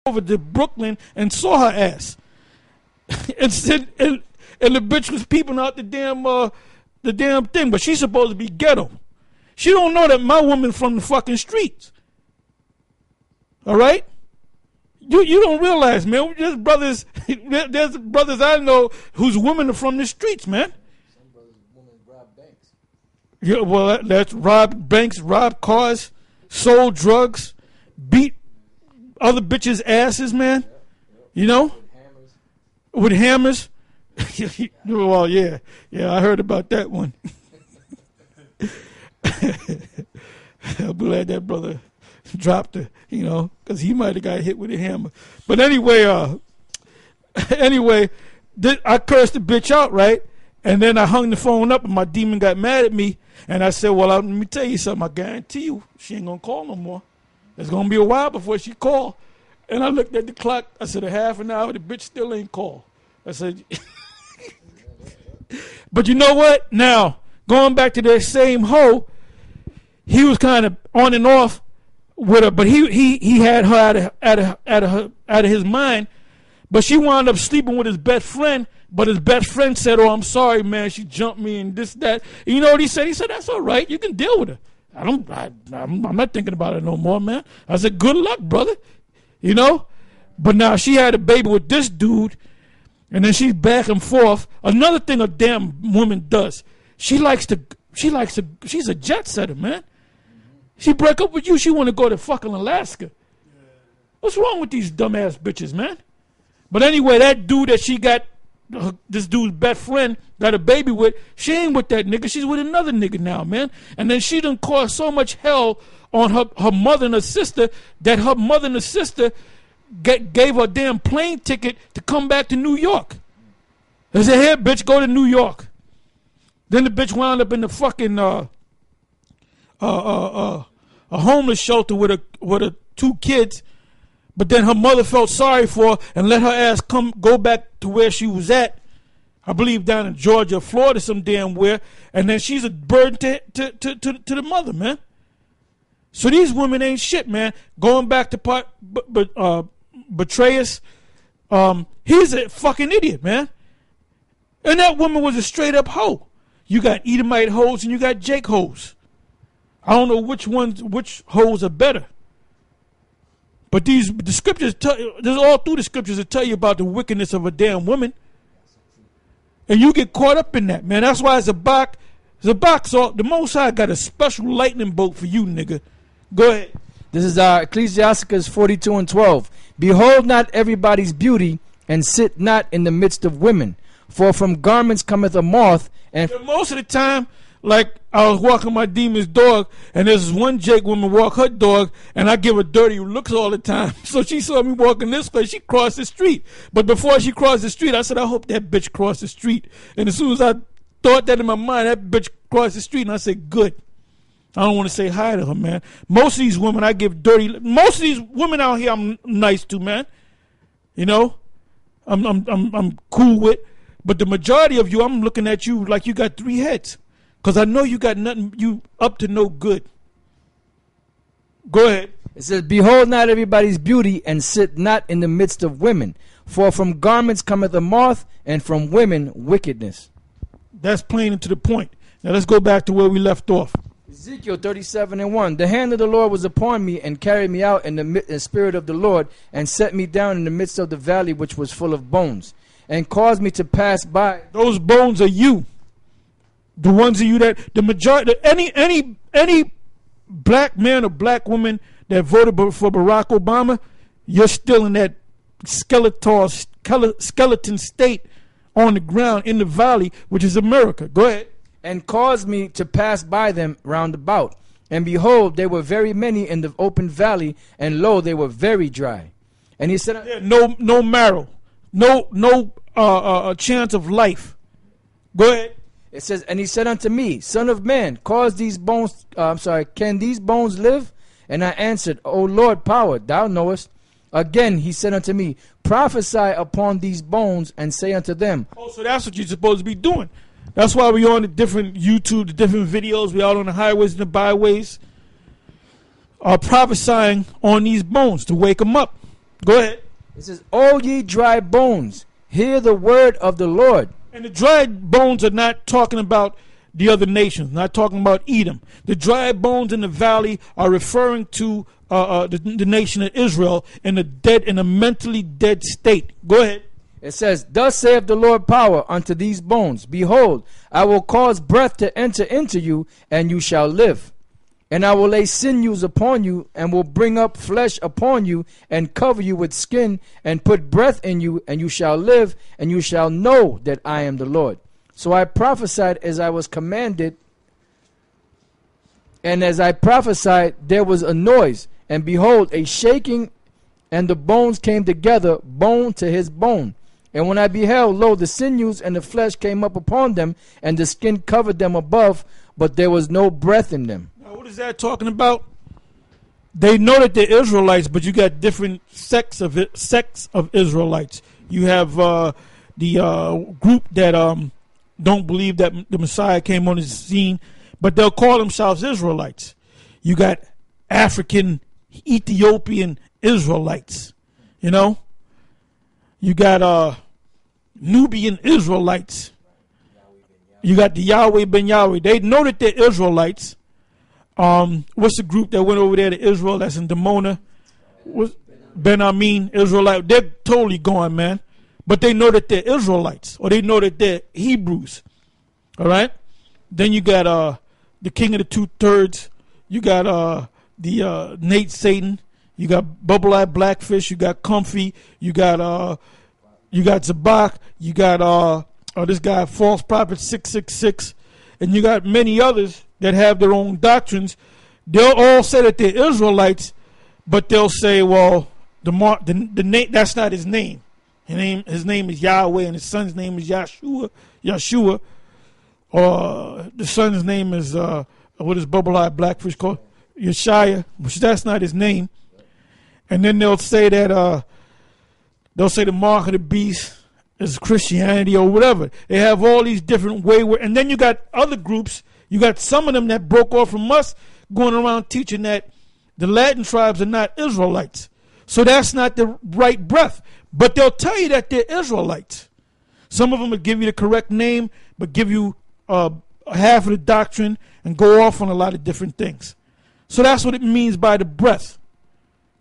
over to Brooklyn and saw her ass. and the bitch was peeping out the damn thing, but she's supposed to be ghetto. She don't know that my woman from the fucking streets. All right? You don't realize, man. There's brothers I know whose women are from the streets, man. Some brothers' women rob banks. Yeah, well, that's rob banks, rob cars, sold drugs, beat other bitches' asses, man. You know? With hammers. Well, yeah, I heard about that one. I'm glad that brother dropped her, you know, because he might have got hit with a hammer. But anyway, I cursed the bitch out, right? And then I hung the phone up, and my demon got mad at me, and I said, well, let me tell you something. I guarantee you, she ain't gonna call no more. It's gonna be a while before she call. And I looked at the clock. I said, a half an hour. The bitch still ain't called. I said, but you know what? Now, going back to that same hoe, he was kind of on and off with her, but he had her out of his mind. But she wound up sleeping with his best friend. But his best friend said, "Oh, I'm sorry, man. She jumped me and this, that." And you know what he said? He said, "That's all right. You can deal with her. I'm not thinking about it no more, man." I said, "Good luck, brother." You know. But now she had a baby with this dude, and then she's back and forth. Another thing a damn woman does, she's a jet setter, man. She break up with you, she want to go to fucking Alaska. What's wrong with these dumbass bitches, man? But anyway, that dude that she got, this dude's best friend, got a baby with, she ain't with that nigga. She's with another nigga now, man. And then she done caused so much hell on her mother and her sister that her mother and her sister gave her a damn plane ticket to come back to New York. They said, "Here, bitch, go to New York." Then the bitch wound up in the fucking a homeless shelter with her 2 kids. But then her mother felt sorry for her and let her ass go back to where she was at. I believe down in Georgia, Florida, some damn where. And then she's a burden to the mother, man. So these women ain't shit, man. Going back to Betrayus, he's a fucking idiot, man. And that woman was a straight up hoe. You got Edomite hoes and you got Jake hoes. I don't know which hoes are better. But the scriptures there's all through the scriptures that tell you about the wickedness of a damn woman. And you get caught up in that, man. That's why Zabak, the Most High got a special lightning bolt for you, nigga. Go ahead. This is Ecclesiasticus 42:12. Behold not everybody's beauty, and sit not in the midst of women. For from garments cometh a moth, and most of the time, like I was walking my demon's dog, and there's this one Jake woman walk her dog, and I give her dirty looks all the time. So she saw me walking this way, she crossed the street. But before she crossed the street, I said, I hope that bitch crossed the street. And as soon as I thought that in my mind, that bitch crossed the street, and I said, good. I don't want to say hi to her, man. Most of these women I give dirty. Most of these women out here I'm nice to, man. You know, I'm cool with. But the majority of you, I'm looking at you like you got 3 heads. Because I know you got nothing, you up to no good. Go ahead. It says, behold not everybody's beauty, and sit not in the midst of women. For from garments cometh a moth, and from women wickedness. That's plain and to the point. Now let's go back to where we left off. Ezekiel 37:1. The hand of the Lord was upon me, and carried me out in the spirit of the Lord, and set me down in the midst of the valley which was full of bones, and caused me to pass by. Those bones are you. The ones of you that the majority, any black man or black woman that voted for Barack Obama, you're still in that skeleton state on the ground in the valley, which is America. Go ahead. And caused me to pass by them round about. And behold, they were very many in the open valley, and lo, they were very dry. And he said, no marrow, no chance of life. Go ahead. It says, and he said unto me, Son of man, can these bones live? And I answered, O Lord, power, thou knowest. Again he said unto me, prophesy upon these bones, and say unto them. Oh, so that's what you're supposed to be doing. That's why we on the different YouTube, the different videos. We out on the highways and the byways, prophesying on these bones to wake them up. Go ahead. It says, O ye dry bones, hear the word of the Lord. And the dry bones are not talking about the other nations, not talking about Edom. The dry bones in the valley are referring to the nation of Israel in a mentally dead state. Go ahead. It says, Thus saith the Lord power unto these bones, Behold, I will cause breath to enter into you, and you shall live. And I will lay sinews upon you, and will bring up flesh upon you, and cover you with skin, and put breath in you, and you shall live, and you shall know that I am the Lord. So I prophesied as I was commanded, and as I prophesied, there was a noise, and behold, a shaking, and the bones came together, bone to his bone. And when I beheld, lo, the sinews and the flesh came up upon them, and the skin covered them above, but there was no breath in them. Now, what is that talking about? They know that they're Israelites, but you got different sects of Israelites. You have the group that don't believe that the Messiah came on the scene, but they'll call themselves Israelites. You got African, Ethiopian Israelites, you know. You got Nubian Israelites. You got the Yahweh ben Yahweh. They know that they're Israelites. What's the group that went over there to Israel that's in Dimona? Ben Amin, Israelite. They're totally gone, man. But they know that they're Israelites, or they know that they're Hebrews. All right? Then you got the King of the Two-Thirds. You got the Nate Satan. You got Bubble Eye Blackfish. You got Comfy. You got Zabak. You got this guy False Prophet 666, and you got many others that have their own doctrines. They'll all say that they're Israelites, but they'll say, well, the name, that's not his name. His name is Yahweh, and his son's name is Yeshua. Or the son's name is what is Bubble Eye Blackfish called? Yeshaya, which that's not his name. And then they'll say that the mark of the beast is Christianity or whatever. They have all these different wayward. And then you got other groups. You got some of them that broke off from us going around teaching that the Latin tribes are not Israelites. So that's not the right breath. But they'll tell you that they're Israelites. Some of them will give you the correct name, but give you half of the doctrine and go off on a lot of different things. So that's what it means by the breath.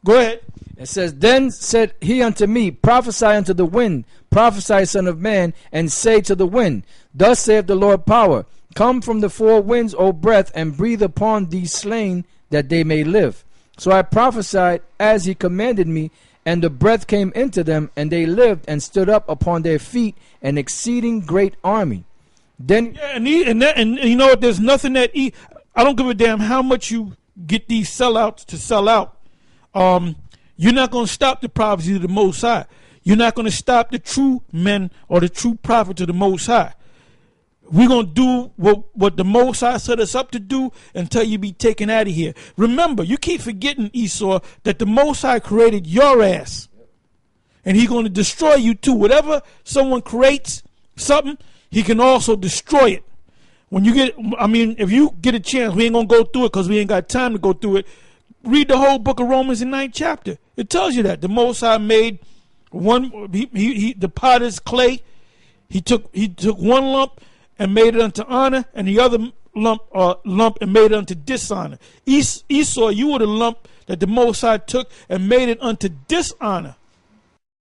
Go ahead. It says, Then said he unto me, Prophesy unto the wind, prophesy, son of man, and say to the wind, Thus saith the Lord power, Come from the four winds, O breath, and breathe upon these slain, that they may live. So I prophesied as he commanded me, and the breath came into them, and they lived and stood up upon their feet, an exceeding great army. Then, yeah, and you know what? There's nothing that I don't give a damn how much you get these sellouts to sell out. You're not going to stop the prophecy of the Most High. You're not going to stop the true men or the true prophets of the Most High. We're going to do what the Most High set us up to do until you be taken out of here. Remember, you keep forgetting, Esau, that the Most High created your ass. And he's going to destroy you too. Whatever someone creates, something, he can also destroy it. When you get, if you get a chance, we ain't going to go through it because we ain't got time to go through it. Read the whole book of Romans in 9th chapter. It tells you that the Most High made one. The potter's clay. He took one lump and made it unto honor, and the other lump and made it unto dishonor. Esau, you were the lump that the Most High took and made it unto dishonor.